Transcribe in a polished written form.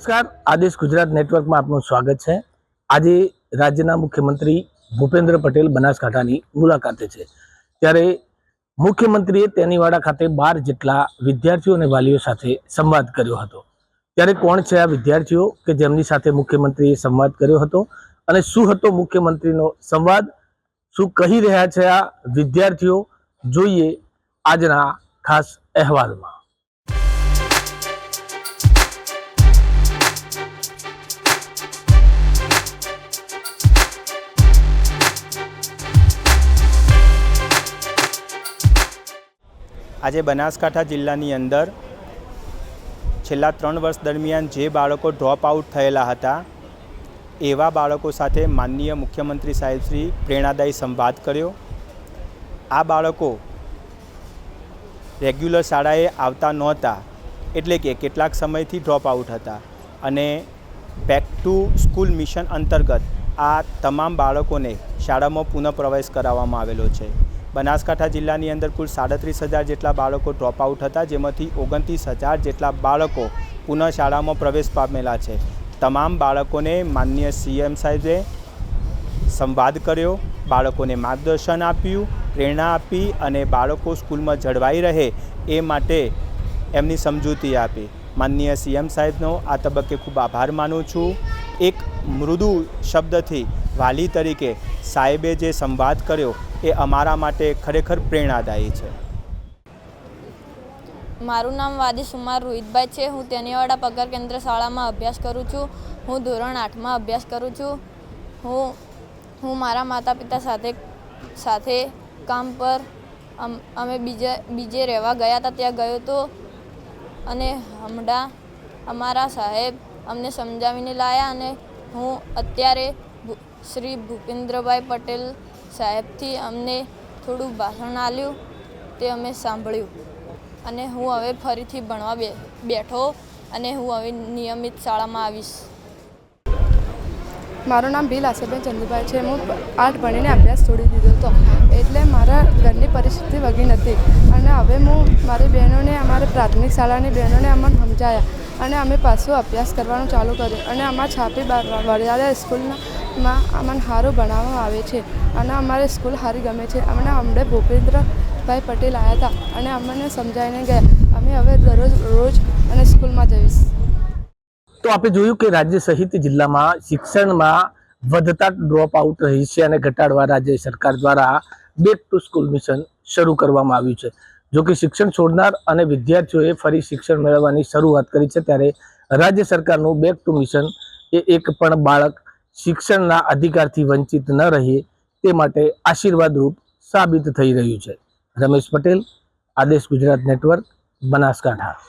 નમસ્કાર, આદેશ ગુજરાત નેટવર્કમાં આપનું સ્વાગત છે। આજે રાજ્યના મુખ્યમંત્રી ભૂપેન્દ્ર પટેલ બનાસકાંઠાની મુલાકાતે છે, ત્યારે મુખ્યમંત્રીએ તેનીવાડા ખાતે 12 જેટલા વિદ્યાર્થીઓ અને વાલીઓ સાથે સંવાદ કર્યો હતો। ત્યારે કોણ છે આ વિદ્યાર્થીઓ કે જેમની સાથે મુખ્યમંત્રીએ સંવાદ કર્યો હતો અને શું હતો મુખ્યમંત્રીનો સંવાદ, શું કહી રહ્યા છે આ વિદ્યાર્થીઓ, જોઈએ આજના ખાસ અહેવાલમાં। આજે બનાસકાંઠા જિલ્લાની અંદર છેલ્લા 3 વર્ષ દરમિયાન જે બાળકો ડ્રોપ આઉટ થયેલા હતા એવા બાળકો સાથે માનનીય મુખ્યમંત્રી સાહેબ શ્રી પ્રેરણાદાયી સંવાદ કર્યો। આ બાળકો રેગ્યુલર શાળાએ આવતા નહોતા, એટલે કે કેટલાક સમયથી ડ્રોપ આઉટ હતા અને બેક ટુ સ્કૂલ મિશન અંતર્ગત આ તમામ બાળકોને શાળામાં પુનઃ પ્રવેશ કરાવવામાં આવેલો છે। બનાસકાંઠા જિલ્લાની અંદર કુલ 37,000 જેટલા બાળકો ડ્રોપ આઉટ હતા, જેમાંથી 29,000 જેટલા બાળકો પુનઃ શાળામાં પ્રવેશ પામેલા છે। તમામ બાળકોને માનનીય સીએમ સાહેબે સંવાદ કર્યો, બાળકોને માર્ગદર્શન આપ્યું, પ્રેરણા આપી અને બાળકો સ્કૂલમાં જળવાઈ રહે એ માટે એમની સમજૂતી આપી। માનનીય સીએમ સાહેબનો આ તબક્કે ખૂબ આભાર માનું છું। એક મૃદુ શબ્દથી વાલી તરીકે સાહેબે જે સંવાદ કર્યો એ અમારા માટે ખરેખર પ્રેરણાદાયી છે। મારું નામ વાદી સુમાર રોહિતભાઈ છે। હું તેનીવાડા પગાર કેન્દ્ર શાળામાં અભ્યાસ કરું છું। હું ધોરણ 8માં અભ્યાસ કરું છું। હું મારા માતા પિતા સાથે કામ પર અમે બીજે રહેવા ગયા હતા, ત્યાં ગયો હતો અને હમણાં અમારા સાહેબ અમને સમજાવીને લાવ્યા અને હું અત્યારે શ્રી ભૂપેન્દ્રભાઈ પટેલ સાહેબથી અમને થોડું ભાષણ આપ્યું તે અમે સાંભળ્યું અને હું હવે ફરીથી ભણવા બેઠો અને હું હવે નિયમિત શાળામાં આવીશ। મારું નામ ભીલ આશાબેન ચંદુભાઈ છે। હું 8 ભણીને અભ્યાસ છોડી દીધો હતો, એટલે મારા ઘરની પરિસ્થિતિ વગી નથી અને હવે હું મારી બહેનોને, અમારી પ્રાથમિક શાળાની બહેનોને અમને સમજાયા અને અમે પાછું અભ્યાસ કરવાનું ચાલુ કર્યું અને અમારા છાપી વડિયાળા સ્કૂલમાં અમને સારું ભણાવવામાં આવે છે અને અમારી સ્કૂલ સારી ગમે છે। અમને હમણાં ભૂપેન્દ્રભાઈ પટેલ આવ્યા હતા અને અમને સમજાવીને ગયા। અમે હવે રોજ અને સ્કૂલમાં જઈશ। તો આપણે જોયું કે રાજ્ય સહિત જિલ્લામાં શિક્ષણમાં વધતા ડ્રોપ આઉટ રહી છે અને ઘટાડવા રાજ્ય સરકાર દ્વારા બેક ટુ સ્કૂલ મિશન શરૂ કરવામાં આવ્યું છે। જો કે શિક્ષણ છોડનાર અને વિદ્યાર્થીઓએ ફરી શિક્ષણ મેળવવાની શરૂઆત કરી છે, ત્યારે રાજ્ય સરકારનું બેક ટુ મિશન એ એક પણ બાળક શિક્ષણના અધિકારથી વંચિત ન રહે તે માટે આશીર્વાદરૂપ સાબિત થઈ રહ્યું છે। રમેશ પટેલ, આદેશ ગુજરાત નેટવર્ક, બનાસકાંઠા।